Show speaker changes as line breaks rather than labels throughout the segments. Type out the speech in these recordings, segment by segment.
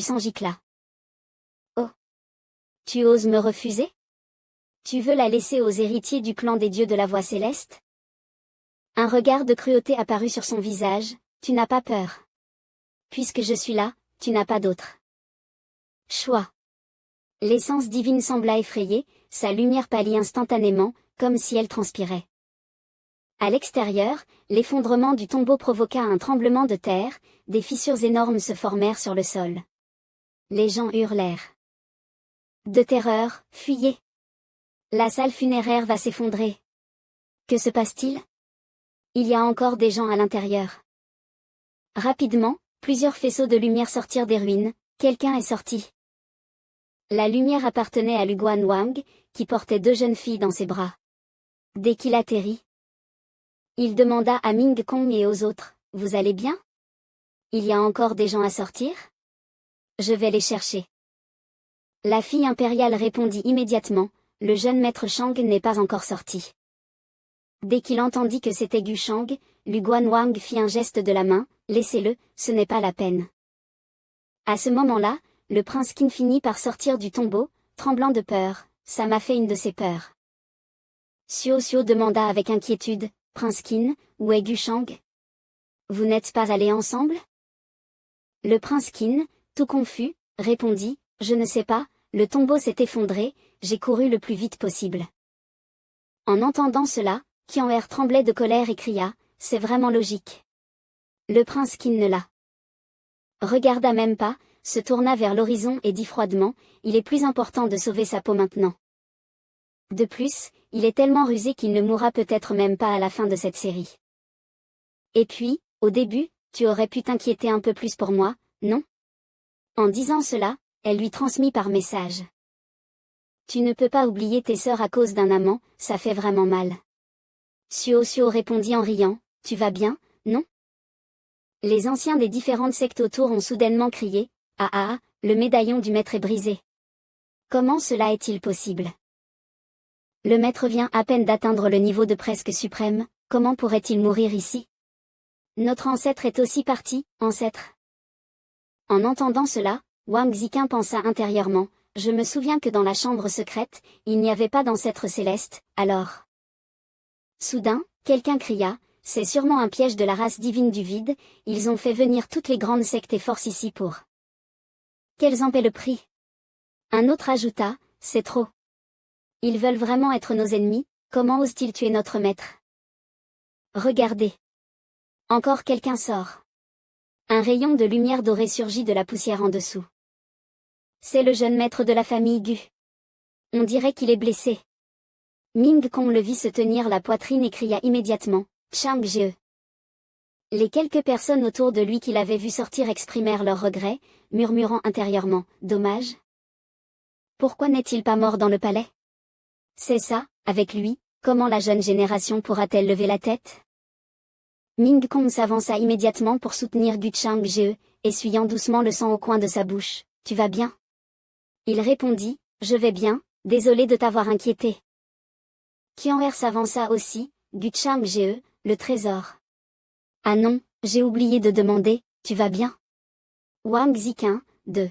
sang gicla. Oh! Tu oses me refuser? Tu veux la laisser aux héritiers du clan des dieux de la voie céleste? Un regard de cruauté apparut sur son visage. Tu n'as pas peur. Puisque je suis là, tu n'as pas d'autre choix. L'essence divine sembla effrayée, sa lumière pâlit instantanément, comme si elle transpirait. À l'extérieur, l'effondrement du tombeau provoqua un tremblement de terre, des fissures énormes se formèrent sur le sol. Les gens hurlèrent. De terreur, fuyez! La salle funéraire va s'effondrer. Que se passe-t-il? Il y a encore des gens à l'intérieur. Rapidement, plusieurs faisceaux de lumière sortirent des ruines. Quelqu'un est sorti. La lumière appartenait à Luguan Wang, qui portait 2 jeunes filles dans ses bras. Dès qu'il atterrit, il demanda à Ming Kong et aux autres, « Vous allez bien? Il y a encore des gens à sortir? Je vais les chercher. » La fille impériale répondit immédiatement, « Le jeune maître Shang n'est pas encore sorti. » Dès qu'il entendit que c'était Gu Shang, Luguan Wang fit un geste de la main, « Laissez-le, ce n'est pas la peine. » À ce moment-là, le prince Qin finit par sortir du tombeau, tremblant de peur, « Ça m'a fait une de ces peurs. » Xiao Xiao demanda avec inquiétude, « Prince Qin, où est Gu Shang? Vous n'êtes pas allés ensemble? » Le prince Qin, tout confus, répondit, « Je ne sais pas, le tombeau s'est effondré, j'ai couru le plus vite possible. » En entendant cela, Qian'er tremblait de colère et cria, « C'est vraiment logique. » Le prince Qin ne la regarda même pas, se tourna vers l'horizon et dit froidement, « Il est plus important de sauver sa peau maintenant. De plus, il est tellement rusé qu'il ne mourra peut-être même pas à la fin de cette série. Et puis, au début, tu aurais pu t'inquiéter un peu plus pour moi, non? » En disant cela, elle lui transmit par message. « Tu ne peux pas oublier tes sœurs à cause d'un amant, ça fait vraiment mal. » Xiao Xiao répondit en riant, « Tu vas bien, non? » Les anciens des différentes sectes autour ont soudainement crié, « Ah ah, le médaillon du maître est brisé. Comment cela est-il possible? Le maître vient à peine d'atteindre le niveau de presque suprême, comment pourrait-il mourir ici? Notre ancêtre est aussi parti, ancêtre. » En entendant cela, Wang Ziqin pensa intérieurement, « Je me souviens que dans la chambre secrète, il n'y avait pas d'ancêtre céleste, alors. » Soudain, quelqu'un cria, « C'est sûrement un piège de la race divine du vide, ils ont fait venir toutes les grandes sectes et forces ici pour. Qu'elles en paient le prix. » Un autre ajouta, « C'est trop. Ils veulent vraiment être nos ennemis, comment osent-ils tuer notre maître? Regardez. Encore quelqu'un sort. » Un rayon de lumière dorée surgit de la poussière en dessous. C'est le jeune maître de la famille Gu. On dirait qu'il est blessé. Ming Kong le vit se tenir la poitrine et cria immédiatement, « Chang Jie. » Les quelques personnes autour de lui qu'il avait vu sortir exprimèrent leur regret, murmurant intérieurement, « Dommage. Pourquoi n'est-il pas mort dans le palais? C'est ça, avec lui, comment la jeune génération pourra-t-elle lever la tête? » Ming Kong s'avança immédiatement pour soutenir Gu Chang Jie, essuyant doucement le sang au coin de sa bouche, « Tu vas bien? » Il répondit, « Je vais bien, désolé de t'avoir inquiété. » Qian'er s'avança aussi, « Gu Chang Jie, le trésor. » Ah non, j'ai oublié de demander, tu vas bien? Wang Ziqin, de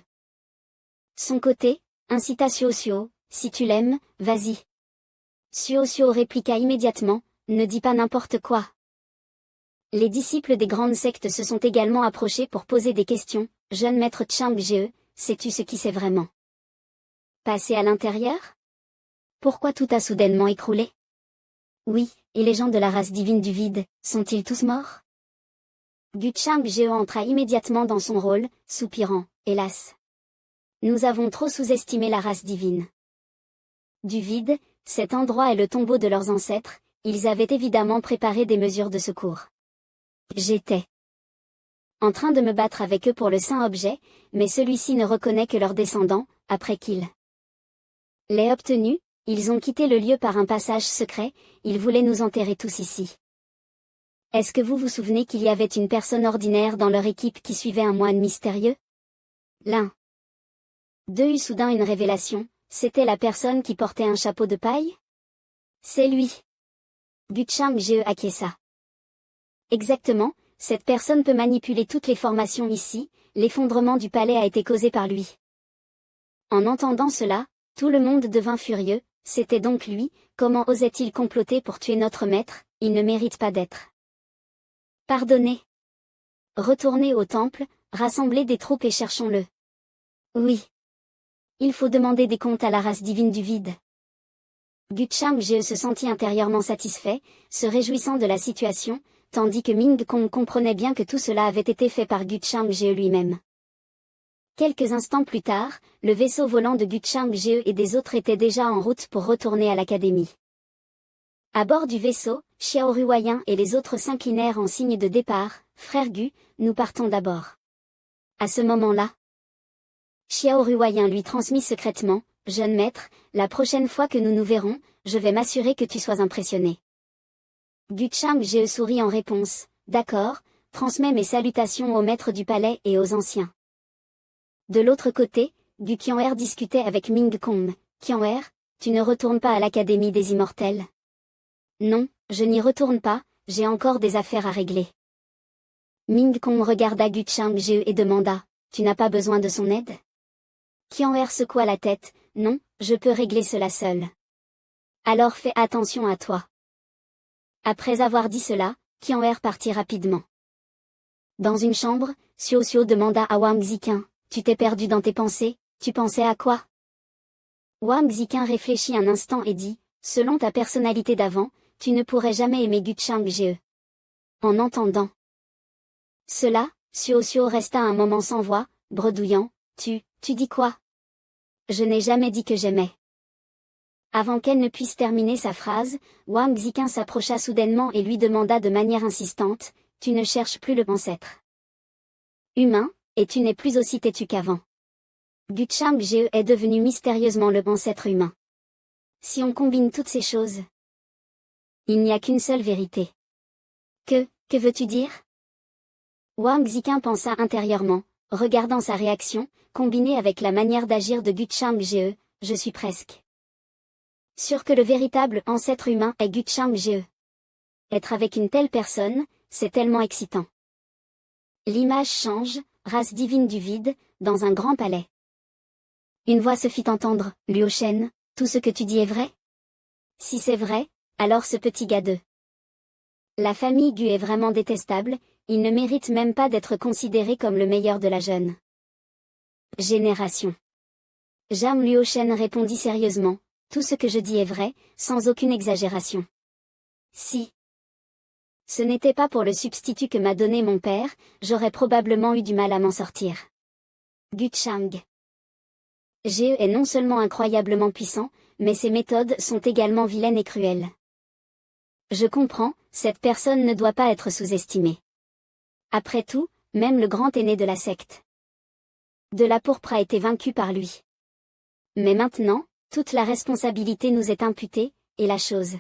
son côté, incita Xiao Xiao, si tu l'aimes, vas-y. Xiao Xiao répliqua immédiatement, ne dis pas n'importe quoi. Les disciples des grandes sectes se sont également approchés pour poser des questions, jeune maître Chang Jie, sais-tu ce qui s'est vraiment passé à l'intérieur? Pourquoi tout a soudainement écroulé? Oui, et les gens de la race divine du vide, sont-ils tous morts? Gu Chang Jie entra immédiatement dans son rôle, soupirant, hélas. Nous avons trop sous-estimé la race divine du vide, cet endroit est le tombeau de leurs ancêtres, ils avaient évidemment préparé des mesures de secours. J'étais en train de me battre avec eux pour le saint objet, mais celui-ci ne reconnaît que leurs descendants, après qu'ils l'aient obtenu, ils ont quitté le lieu par un passage secret, ils voulaient nous enterrer tous ici. Est-ce que vous vous souvenez qu'il y avait une personne ordinaire dans leur équipe qui suivait un moine mystérieux? L'un d'eux eut soudain une révélation, c'était la personne qui portait un chapeau de paille? C'est lui. Gu Chang Jie acquiesça. Exactement, cette personne peut manipuler toutes les formations ici, l'effondrement du palais a été causé par lui. En entendant cela, tout le monde devint furieux, c'était donc lui, comment osait-il comploter pour tuer notre maître, il ne mérite pas d'être pardonné. Retournez au temple, rassemblez des troupes et cherchons-le. Oui. Il faut demander des comptes à la race divine du vide. Guchang-ge se sentit intérieurement satisfait, se réjouissant de la situation, tandis que Ming Kong comprenait bien que tout cela avait été fait par Guchang-ge lui-même. Quelques instants plus tard, le vaisseau volant de Guchang-ge et des autres était déjà en route pour retourner à l'académie. À bord du vaisseau, Xiao Ruoyan et les autres s'inclinèrent en signe de départ. Frère Gu, nous partons d'abord. À ce moment-là, Xiao Ruoyan lui transmit secrètement, jeune maître, la prochaine fois que nous nous verrons, je vais m'assurer que tu sois impressionné. Guchang-ge sourit en réponse, d'accord, transmets mes salutations au maître du palais et aux anciens. De l'autre côté, Gu Qian'er discutait avec Ming Kong. Qian'er, tu ne retournes pas à l'Académie des Immortels? Non, je n'y retourne pas, j'ai encore des affaires à régler. Ming Kong regarda Guchang-ge et demanda, tu n'as pas besoin de son aide? Qian'er secoua la tête, non, je peux régler cela seul. Alors fais attention à toi. Après avoir dit cela, Qian'er partit rapidement. Dans une chambre, Xiao Xiao demanda à Wang Ziqin, tu t'es perdu dans tes pensées, tu pensais à quoi? Wang Ziqin réfléchit un instant et dit, selon ta personnalité d'avant, tu ne pourrais jamais aimer Guchang-ge. En entendant cela, Xiao Xiao resta un moment sans voix, bredouillant, tu dis quoi? Je n'ai jamais dit que j'aimais. Avant qu'elle ne puisse terminer sa phrase, Wang Ziqin s'approcha soudainement et lui demanda de manière insistante, tu ne cherches plus le ancêtre humain, et tu n'es plus aussi têtu qu'avant. Guchang-ge est devenu mystérieusement le ancêtre humain. Si on combine toutes ces choses, il n'y a qu'une seule vérité. Que veux-tu dire? Wang Ziqin pensa intérieurement, regardant sa réaction, combinée avec la manière d'agir de Guchang-ge, je suis presque sûr que le véritable ancêtre humain est Guchang-ge. Être avec une telle personne, c'est tellement excitant. L'image change, race divine du vide, dans un grand palais. Une voix se fit entendre, Luo Shen, tout ce que tu dis est vrai? Si c'est vrai, alors ce petit gars de la famille Gu est vraiment détestable, il ne mérite même pas d'être considéré comme le meilleur de la jeune génération. Jam Luo Shen répondit sérieusement, tout ce que je dis est vrai, sans aucune exagération. Si ce n'était pas pour le substitut que m'a donné mon père, j'aurais probablement eu du mal à m'en sortir. Guchang-ge est non seulement incroyablement puissant, mais ses méthodes sont également vilaines et cruelles. Je comprends, cette personne ne doit pas être sous-estimée. Après tout, même le grand aîné de la secte de la pourpre a été vaincu par lui. Mais maintenant, toute la responsabilité nous est imputée, et la chose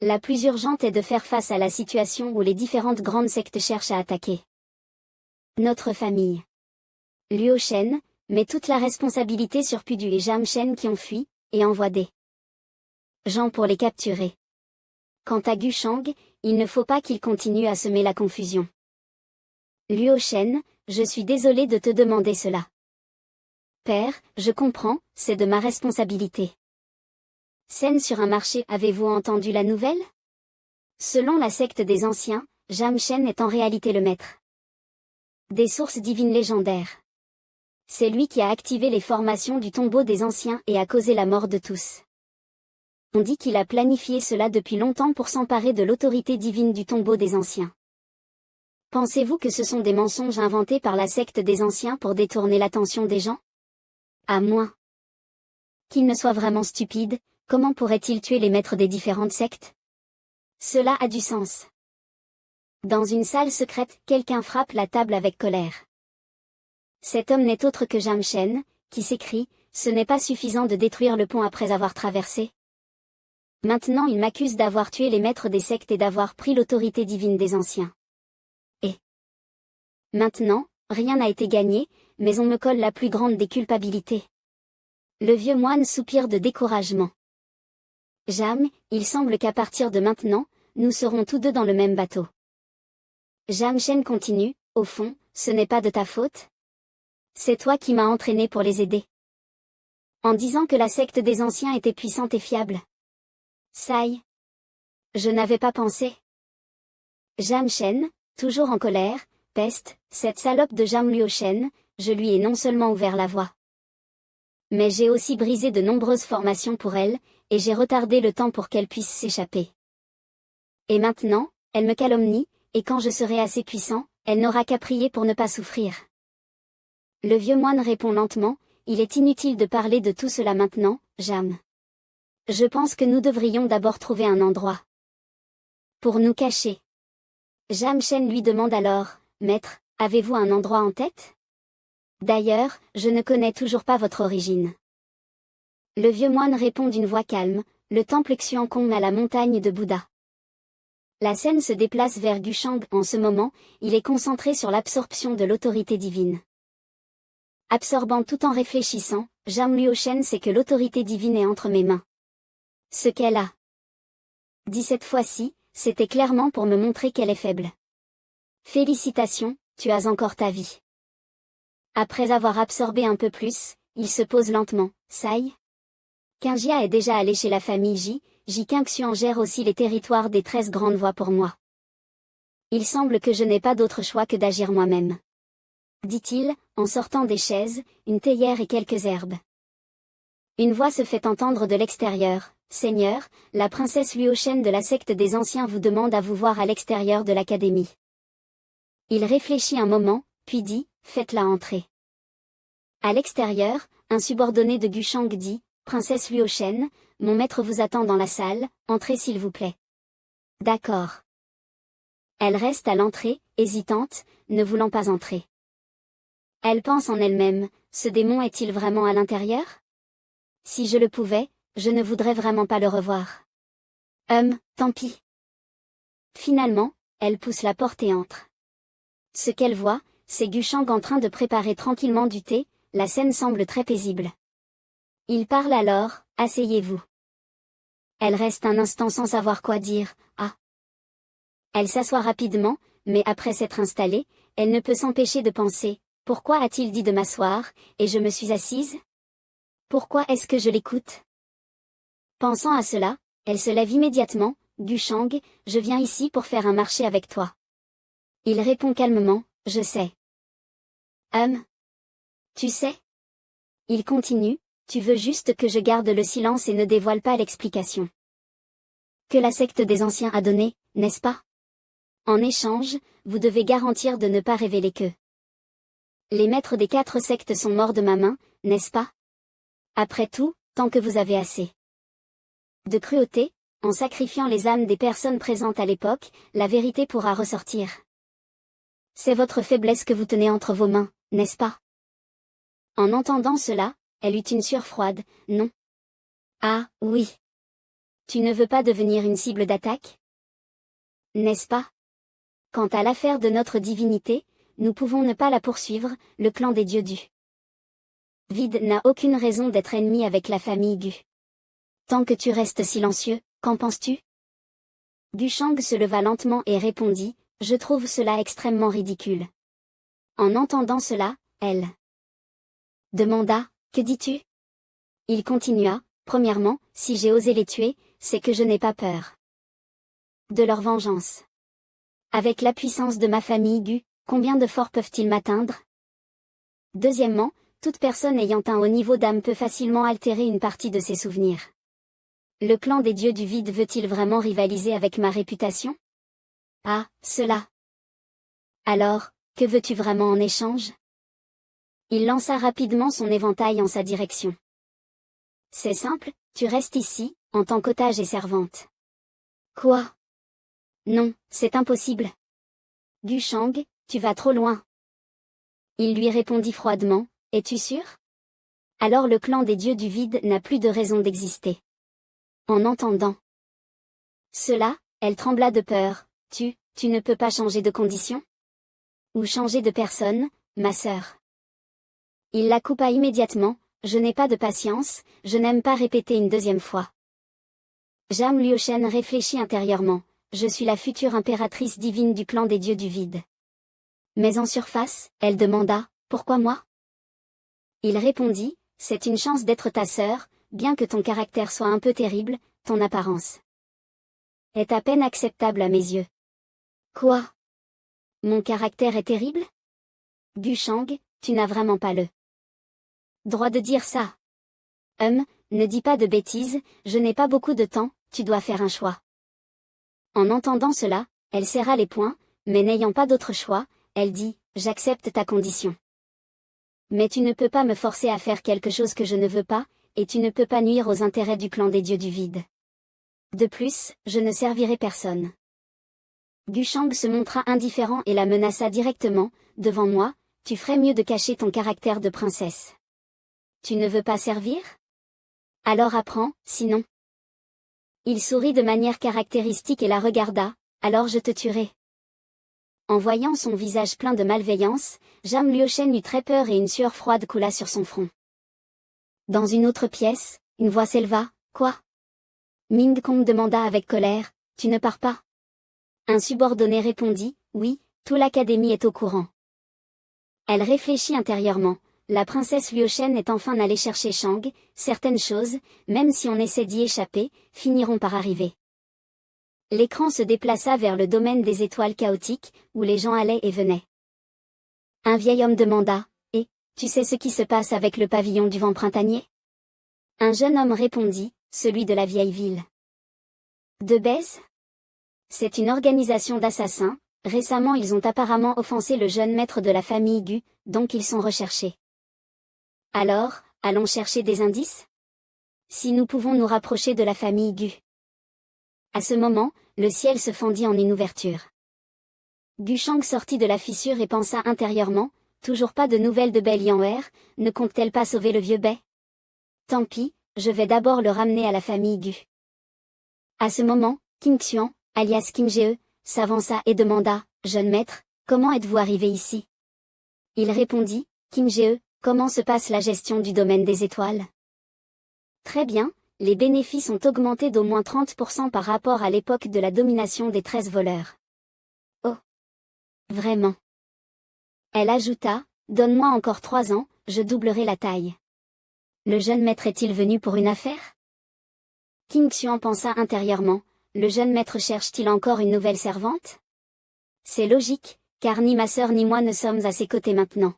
la plus urgente est de faire face à la situation où les différentes grandes sectes cherchent à attaquer notre famille. Luo Shen, met toute la responsabilité sur Pudu et Jam Shen qui ont fui, et envoie des gens pour les capturer. Quant à Guchang, il ne faut pas qu'il continue à semer la confusion. Luo Shen, je suis désolé de te demander cela. Père, je comprends, c'est de ma responsabilité. Scène sur un marché, avez-vous entendu la nouvelle? Selon la secte des anciens, Jam Shen est en réalité le maître des sources divines légendaires. C'est lui qui a activé les formations du tombeau des anciens et a causé la mort de tous. On dit qu'il a planifié cela depuis longtemps pour s'emparer de l'autorité divine du tombeau des anciens. Pensez-vous que ce sont des mensonges inventés par la secte des anciens pour détourner l'attention des gens? À moins qu'il ne soit vraiment stupide, comment pourrait-il tuer les maîtres des différentes sectes? Cela a du sens. Dans une salle secrète, quelqu'un frappe la table avec colère. Cet homme n'est autre que Jam Shen, qui s'écrie, ce n'est pas suffisant de détruire le pont après avoir traversé. Maintenant il m'accuse d'avoir tué les maîtres des sectes et d'avoir pris l'autorité divine des anciens. Et maintenant, rien n'a été gagné, mais on me colle la plus grande des culpabilités. Le vieux moine soupire de découragement. Jam, il semble qu'à partir de maintenant, nous serons tous deux dans le même bateau. Jam Shen continue, au fond, ce n'est pas de ta faute? C'est toi qui m'as entraîné pour les aider. En disant que la secte des anciens était puissante et fiable. Sai. Je n'avais pas pensé. Jam Shen, toujours en colère, peste, cette salope de Jam Luo Shen, je lui ai non seulement ouvert la voie. Mais j'ai aussi brisé de nombreuses formations pour elle, et j'ai retardé le temps pour qu'elle puisse s'échapper. Et maintenant, elle me calomnie, et quand je serai assez puissant, elle n'aura qu'à prier pour ne pas souffrir. Le vieux moine répond lentement, il est inutile de parler de tout cela maintenant, Jam. Je pense que nous devrions d'abord trouver un endroit. Pour nous cacher. Jam Shen lui demande alors, Maître, avez-vous un endroit en tête? D'ailleurs, je ne connais toujours pas votre origine. Le vieux moine répond d'une voix calme, le temple Xuankong à la montagne de Bouddha. La scène se déplace vers Gushang en ce moment, il est concentré sur l'absorption de l'autorité divine. Absorbant tout en réfléchissant, Jam Luo Shen sait que l'autorité divine est entre mes mains. Ce qu'elle a dit cette fois-ci, c'était clairement pour me montrer qu'elle est faible. Félicitations, tu as encore ta vie. Après avoir absorbé un peu plus, il se pose lentement, Sai. Qingjia est déjà allé chez la famille Ji Qingxuan gère aussi les territoires des 13 grandes voies pour moi. Il semble que je n'ai pas d'autre choix que d'agir moi-même. Dit-il, en sortant des chaises, une théière et quelques herbes. Une voix se fait entendre de l'extérieur. Seigneur, la princesse Luo Shen de la secte des anciens vous demande à vous voir à l'extérieur de l'académie. Il réfléchit un moment, puis dit, faites-la entrer. À l'extérieur, un subordonné de Gushang dit, Princesse Luo Shen, mon maître vous attend dans la salle, entrez s'il vous plaît. D'accord. Elle reste à l'entrée, hésitante, ne voulant pas entrer. Elle pense en elle-même, ce démon est-il vraiment à l'intérieur? Si je le pouvais, je ne voudrais vraiment pas le revoir. Tant pis. Finalement, elle pousse la porte et entre. Ce qu'elle voit, c'est Gushang en train de préparer tranquillement du thé, la scène semble très paisible. Il parle alors, asseyez-vous. Elle reste un instant sans savoir quoi dire, ah. Elle s'assoit rapidement, mais après s'être installée, elle ne peut s'empêcher de penser, pourquoi a-t-il dit de m'asseoir, et je me suis assise? Pourquoi est-ce que je l'écoute? Pensant à cela, elle se lève immédiatement, Gushang, je viens ici pour faire un marché avec toi. Il répond calmement, je sais. Tu sais? Il continue, tu veux juste que je garde le silence et ne dévoile pas l'explication que la secte des anciens a donnée, n'est-ce pas? En échange, vous devez garantir de ne pas révéler que les maîtres des 4 sectes sont morts de ma main, n'est-ce pas? Après tout, tant que vous avez assez de cruauté, en sacrifiant les âmes des personnes présentes à l'époque, la vérité pourra ressortir. C'est votre faiblesse que vous tenez entre vos mains, n'est-ce pas? En entendant cela, elle eut une sueur froide, non? Ah, oui. Tu ne veux pas devenir une cible d'attaque? N'est-ce pas? Quant à l'affaire de notre divinité, nous pouvons ne pas la poursuivre, le clan des dieux du vide n'a aucune raison d'être ennemi avec la famille Gu. Tant que tu restes silencieux, qu'en penses-tu? Gushang se leva lentement et répondit, je trouve cela extrêmement ridicule. En entendant cela, elle demanda, que dis-tu? Il continua, premièrement, si j'ai osé les tuer, c'est que je n'ai pas peur de leur vengeance. Avec la puissance de ma famille Gu, combien de forts peuvent-ils m'atteindre? Deuxièmement, toute personne ayant un haut niveau d'âme peut facilement altérer une partie de ses souvenirs. Le clan des dieux du vide veut-il vraiment rivaliser avec ma réputation? Ah, cela. Alors, que veux-tu vraiment en échange? Il lança rapidement son éventail en sa direction. C'est simple, tu restes ici, en tant qu'otage et servante. Quoi? Non, c'est impossible. Gushang, tu vas trop loin. Il lui répondit froidement, es-tu sûr? Alors le clan des dieux du vide n'a plus de raison d'exister. En entendant cela, elle trembla de peur, tu ne peux pas changer de condition? Ou changer de personne, ma sœur? Il la coupa immédiatement, je n'ai pas de patience, je n'aime pas répéter une deuxième fois. Jam Luo Shen réfléchit intérieurement, je suis la future impératrice divine du clan des dieux du vide. Mais en surface, elle demanda, pourquoi moi? Il répondit, c'est une chance d'être ta sœur, bien que ton caractère soit un peu terrible, ton apparence est à peine acceptable à mes yeux. Quoi? Mon caractère est terrible? Gushang, tu n'as vraiment pas le droit de dire ça. Ne dis pas de bêtises, je n'ai pas beaucoup de temps, tu dois faire un choix. En entendant cela, elle serra les poings, mais n'ayant pas d'autre choix, elle dit, j'accepte ta condition. Mais tu ne peux pas me forcer à faire quelque chose que je ne veux pas, et tu ne peux pas nuire aux intérêts du clan des dieux du vide. De plus, je ne servirai personne. Gushang se montra indifférent et la menaça directement, devant moi, tu ferais mieux de cacher ton caractère de princesse. Tu ne veux pas servir? Alors apprends, sinon. Il sourit de manière caractéristique et la regarda, alors je te tuerai. En voyant son visage plein de malveillance, Jam Liuchen eut très peur et une sueur froide coula sur son front. Dans une autre pièce, une voix s'éleva, quoi? Ming Kong demanda avec colère, tu ne pars pas? Un subordonné répondit, oui, toute l'académie est au courant. Elle réfléchit intérieurement, la princesse Liuchen est enfin allée chercher Shang, certaines choses, même si on essaie d'y échapper, finiront par arriver. L'écran se déplaça vers le domaine des étoiles chaotiques, où les gens allaient et venaient. Un vieil homme demanda, tu sais ce qui se passe avec le pavillon du vent printanier? Un jeune homme répondit, celui de la vieille ville. De Bèze? C'est une organisation d'assassins, récemment ils ont apparemment offensé le jeune maître de la famille Gu, donc ils sont recherchés. Alors, allons chercher des indices? Si nous pouvons nous rapprocher de la famille Gu. À ce moment, le ciel se fendit en une ouverture. Gushang sortit de la fissure et pensa intérieurement, toujours pas de nouvelles de Bai Lian'er, ne compte-t-elle pas sauver le vieux Bai? Tant pis, je vais d'abord le ramener à la famille Gu. À ce moment, King Xuan, alias Kim Je, s'avança et demanda, jeune maître, comment êtes-vous arrivé ici? Il répondit, Kim Je, comment se passe la gestion du domaine des étoiles? Très bien, les bénéfices ont augmenté d'au moins 30% par rapport à l'époque de la domination des 13 voleurs. Oh! Vraiment? Elle ajouta, donne-moi encore 3 ans, je doublerai la taille. Le jeune maître est-il venu pour une affaire? King Xuan pensa intérieurement, le jeune maître cherche-t-il encore une nouvelle servante? C'est logique, car ni ma sœur ni moi ne sommes à ses côtés maintenant.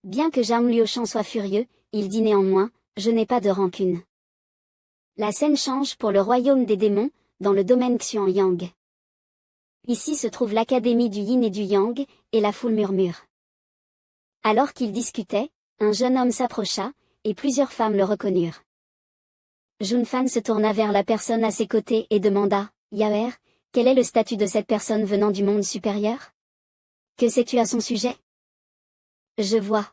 Bien que Jam Liuchen soit furieux, il dit néanmoins, je n'ai pas de rancune. La scène change pour le royaume des démons, dans le domaine Xuanyang. Ici se trouve l'académie du yin et du yang, et la foule murmure. Alors qu'ils discutaient, un jeune homme s'approcha, et plusieurs femmes le reconnurent. Junfan se tourna vers la personne à ses côtés et demanda, Yaer, quel est le statut de cette personne venant du monde supérieur? Que sais-tu à son sujet? Je vois.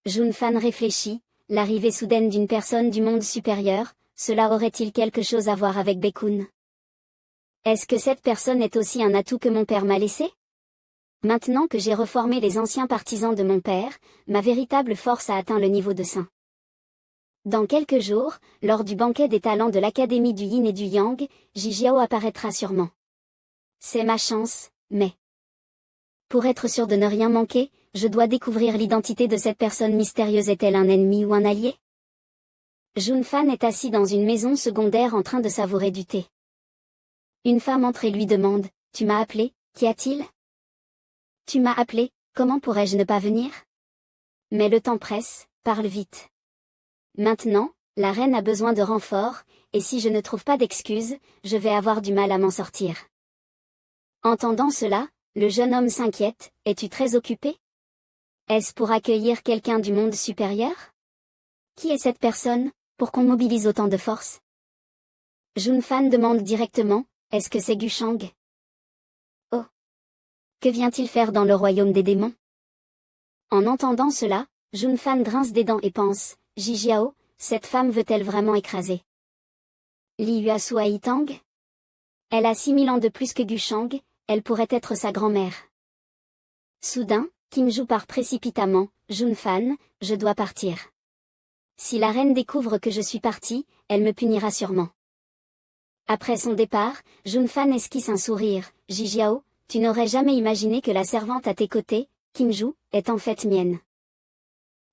Junfan réfléchit, l'arrivée soudaine d'une personne du monde supérieur, cela aurait-il quelque chose à voir avec Baekun? Est-ce que cette personne est aussi un atout que mon père m'a laissé? Maintenant que j'ai reformé les anciens partisans de mon père, ma véritable force a atteint le niveau de saint. Dans quelques jours, lors du banquet des talents de l'Académie du Yin et du Yang, Jijiao apparaîtra sûrement. C'est ma chance, mais... Pour être sûr de ne rien manquer, je dois découvrir l'identité de cette personne mystérieuse. Est-elle un ennemi ou un allié? Junfan est assis dans une maison secondaire en train de savourer du thé. Une femme entre et lui demande, tu m'as appelé, qu'y a-t-il? Tu m'as appelé, comment pourrais-je ne pas venir? Mais le temps presse, parle vite. Maintenant, la reine a besoin de renfort, et si je ne trouve pas d'excuses, je vais avoir du mal à m'en sortir. Entendant cela, le jeune homme s'inquiète, es-tu très occupé? Est-ce pour accueillir quelqu'un du monde supérieur? Qui est cette personne, pour qu'on mobilise autant de force? Junfan demande directement, est-ce que c'est Gushang? Oh! Que vient-il faire dans le royaume des démons? En entendant cela, Junfan grince des dents et pense, Jijiao, cette femme veut-elle vraiment écraser Li Yuasui Tang? Elle a 6000 ans de plus que Gushang, elle pourrait être sa grand-mère. Soudain, Kim joue part précipitamment, Junfan, je dois partir. Si la reine découvre que je suis parti, elle me punira sûrement. Après son départ, Junfan esquisse un sourire, Jijiao, Tu n'aurais jamais imaginé que la servante à tes côtés, Kimju, est en fait mienne.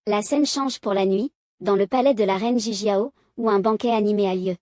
La scène change pour la nuit, dans le palais de la reine Jijiao, où un banquet animé a lieu.